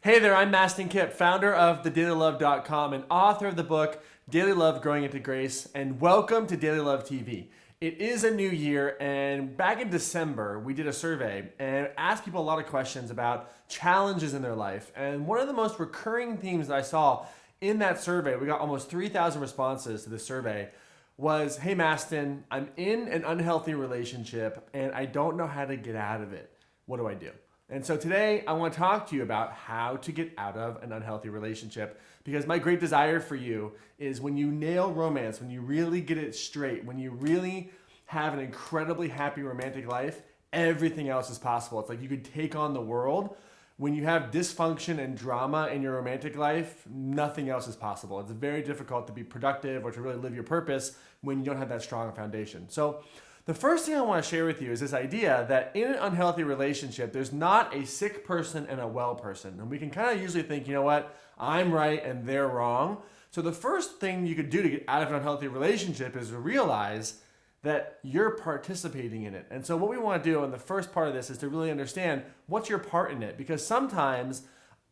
Hey there, I'm Mastin Kipp, founder of thedailylove.com and author of the book Daily Love Growing into Grace, and welcome to Daily Love TV. It is a new year, and back in December, we did a survey and asked people a lot of questions about challenges in their life. And one of the most recurring themes that I saw in that survey, we got almost 3,000 responses to this survey, was, hey Mastin, I'm in an unhealthy relationship and I don't know how to get out of it. What do I do? And so today I want to talk to you about how to get out of an unhealthy relationship, because my great desire for you is when you nail romance, when you really get it straight, when you really have an incredibly happy romantic life, everything else is possible. It's like you could take on the world. When you have dysfunction and drama in your romantic life, nothing else is possible. It's very difficult to be productive or to really live your purpose when you don't have that strong foundation. So the first thing I want to share with you is this idea that in an unhealthy relationship, there's not a sick person and a well person. And we can kind of usually think, you know what, I'm right and they're wrong. So the first thing you could do to get out of an unhealthy relationship is to realize that you're participating in it. And so what we want to do in the first part of this is to really understand what's your part in it. Because sometimes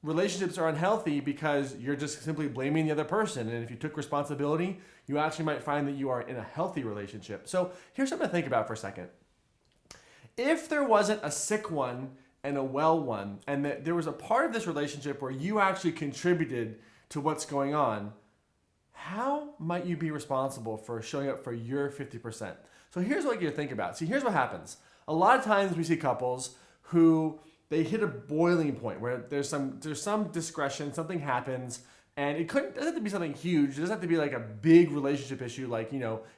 relationships are unhealthy because you're just simply blaming the other person. And if you took responsibility, you actually might find that you are in a healthy relationship. So here's something to think about for a second. If there wasn't a sick one and a well one, and that there was a part of this relationship where you actually contributed to what's going on, how might you be responsible for showing up for your 50%? So here's what you think about. See, here's what happens. A lot of times we see couples who they hit a boiling point where there's some discretion, something happens, and doesn't have to be something huge. It doesn't have to be like a big relationship issue like,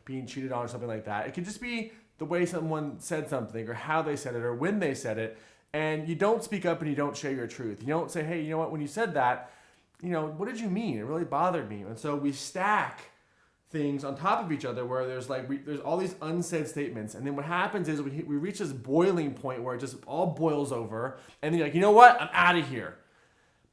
being cheated on or something like that. It could just be the way someone said something or how they said it or when they said it, and you don't speak up and you don't share your truth. You don't say, hey, you know what, when you said that, what did you mean? It really bothered me. And so we stack things on top of each other where there's all these unsaid statements. And then what happens is we reach this boiling point where it just all boils over. And then you're like, you know what? I'm out of here.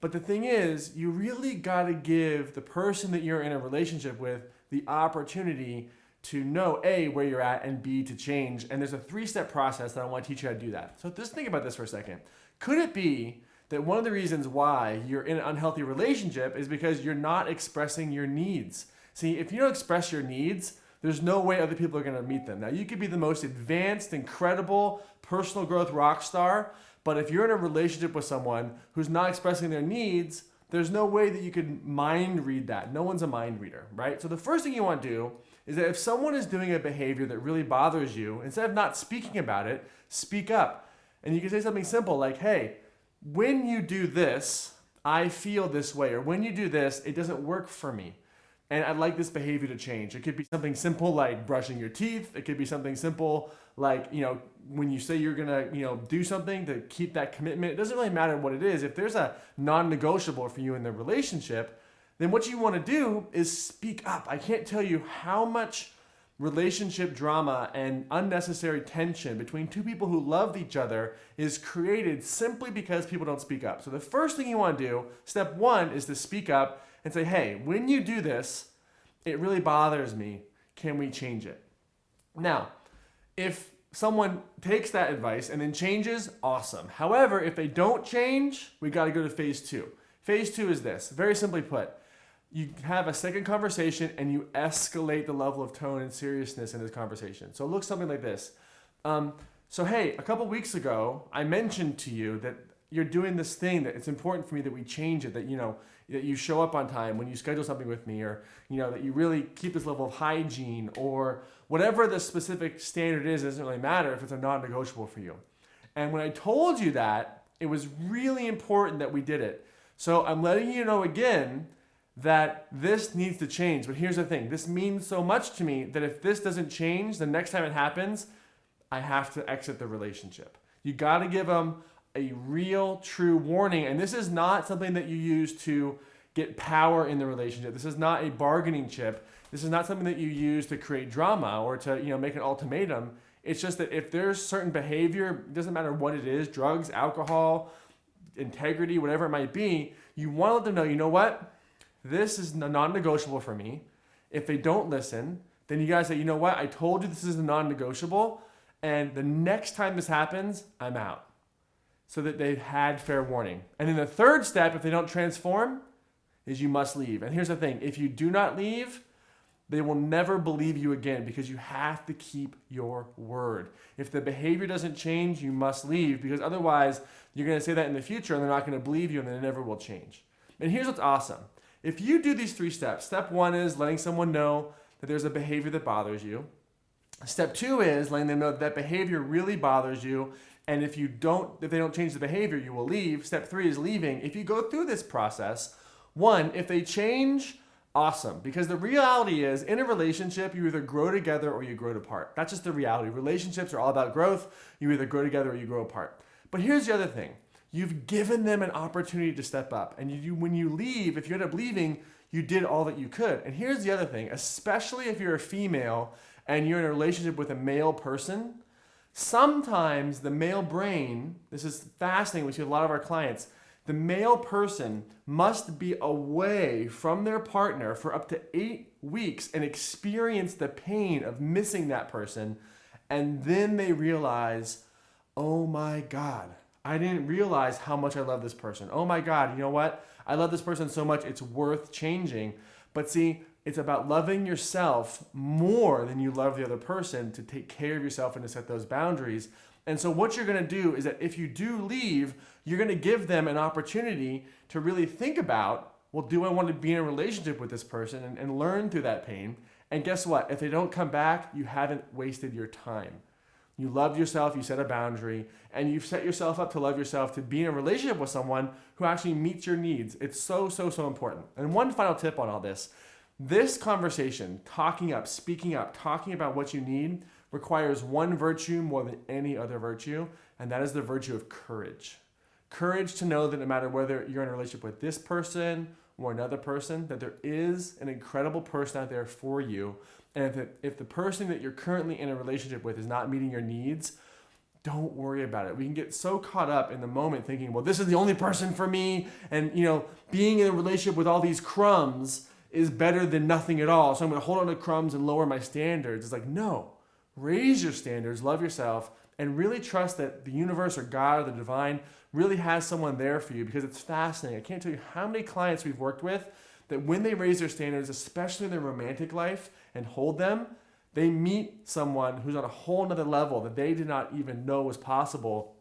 But the thing is, you really got to give the person that you're in a relationship with the opportunity to know, A, where you're at, and B, to change. And there's a 3-step process that I want to teach you how to do that. So just think about this for a second. Could it be that one of the reasons why you're in an unhealthy relationship is because you're not expressing your needs? See, if you don't express your needs, there's no way other people are going to meet them. Now, you could be the most advanced, incredible personal growth rock star, but if you're in a relationship with someone who's not expressing their needs, there's no way that you could mind read that. No one's a mind reader, right? So the first thing you want to do is that if someone is doing a behavior that really bothers you, instead of not speaking about it, speak up. And you can say something simple like, hey, when you do this, I feel this way, or when you do this, it doesn't work for me. And I'd like this behavior to change. It could be something simple like brushing your teeth. It could be something simple like, when you say you're gonna, do something to keep that commitment. It doesn't really matter what it is. If there's a non-negotiable for you in the relationship, then what you want to do is speak up. I can't tell you how much relationship drama and unnecessary tension between two people who love each other is created simply because people don't speak up. So the first thing you want to do, step 1, is to speak up and say, hey, when you do this, it really bothers me. Can we change it? Now, if someone takes that advice and then changes, awesome. However, if they don't change, we got to go to phase 2. Phase 2 is this, very simply put. You have a second conversation and you escalate the level of tone and seriousness in this conversation. So it looks something like this. So hey, a couple weeks ago, I mentioned to you that you're doing this thing that it's important for me that we change it, that that you show up on time when you schedule something with me, or that you really keep this level of hygiene, or whatever the specific standard is. It doesn't really matter if it's a non-negotiable for you. And when I told you that, it was really important that we did it. So I'm letting you know again that this needs to change. But here's the thing. This means so much to me that if this doesn't change, the next time it happens, I have to exit the relationship. You got to give them a real, true warning. And this is not something that you use to get power in the relationship. This is not a bargaining chip. This is not something that you use to create drama or to make an ultimatum. It's just that if there's certain behavior, it doesn't matter what it is, drugs, alcohol, integrity, whatever it might be, you want to let them know, you know what? This is non-negotiable for me. If they don't listen, then you guys say, you know what? I told you this is a non-negotiable, and the next time this happens, I'm out. so that they've had fair warning. And then the third step, if they don't transform, is you must leave. And here's the thing, if you do not leave, they will never believe you again because you have to keep your word. If the behavior doesn't change, you must leave because otherwise you're going to say that in the future and they're not going to believe you and they never will change. And here's what's awesome. If you do these 3 steps, step 1 is letting someone know that there's a behavior that bothers you. Step 2 is letting them know that behavior really bothers you. And if they don't change the behavior, you will leave. Step 3 is leaving. If you go through this process, 1, if they change, awesome. Because the reality is, in a relationship, you either grow together or you grow apart. That's just the reality. Relationships are all about growth. You either grow together or you grow apart. But here's the other thing. You've given them an opportunity to step up. And when you leave, if you end up leaving, you did all that you could. And here's the other thing, especially if you're a female and you're in a relationship with a male person, sometimes the male brain, this is fascinating, we see with a lot of our clients, the male person must be away from their partner for up to 8 weeks and experience the pain of missing that person. And then they realize, oh my God, I didn't realize how much I love this person. Oh my God, you know what? I love this person so much, it's worth changing. But see, it's about loving yourself more than you love the other person to take care of yourself and to set those boundaries. And so what you're going to do is that if you do leave, you're going to give them an opportunity to really think about, well, do I want to be in a relationship with this person and learn through that pain? And guess what? If they don't come back, you haven't wasted your time. You loved yourself, you set a boundary, and you've set yourself up to love yourself, to be in a relationship with someone who actually meets your needs. It's so, so, so important. And one final tip on all this. This conversation, talking up, speaking up, talking about what you need, requires one virtue more than any other virtue, and that is the virtue of courage. Courage to know that no matter whether you're in a relationship with this person or another person, that there is an incredible person out there for you. And if the person that you're currently in a relationship with is not meeting your needs, don't worry about it. We can get so caught up in the moment thinking, well, this is the only person for me, and being in a relationship with all these crumbs is better than nothing at all. So I'm going to hold on to crumbs and lower my standards. It's like, no. Raise your standards, love yourself, and really trust that the universe or God or the divine really has someone there for you, because it's fascinating. I can't tell you how many clients we've worked with that when they raise their standards, especially in their romantic life, and hold them, they meet someone who's on a whole nother level that they did not even know was possible.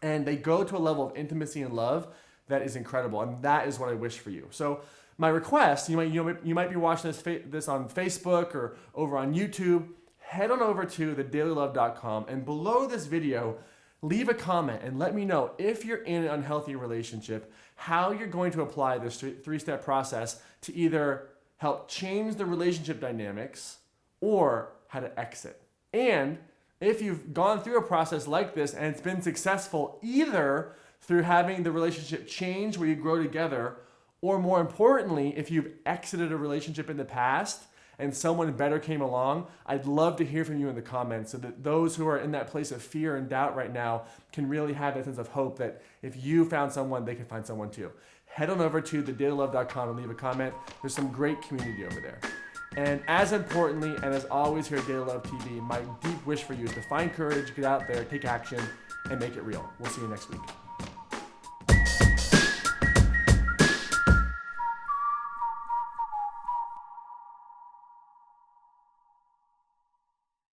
And they go to a level of intimacy and love that is incredible. And that is what I wish for you. So my request, you might be watching this on Facebook or over on YouTube. Head on over to thedailylove.com, and below this video, leave a comment and let me know if you're in an unhealthy relationship, how you're going to apply this 3-step process to either help change the relationship dynamics or how to exit. And if you've gone through a process like this and it's been successful either through having the relationship change where you grow together, or more importantly, if you've exited a relationship in the past and someone better came along, I'd love to hear from you in the comments so that those who are in that place of fear and doubt right now can really have that sense of hope that if you found someone, they can find someone too. Head on over to thedailylove.com and leave a comment. There's some great community over there. And as importantly, and as always here at Daily Love TV, my deep wish for you is to find courage, get out there, take action, and make it real. We'll see you next week.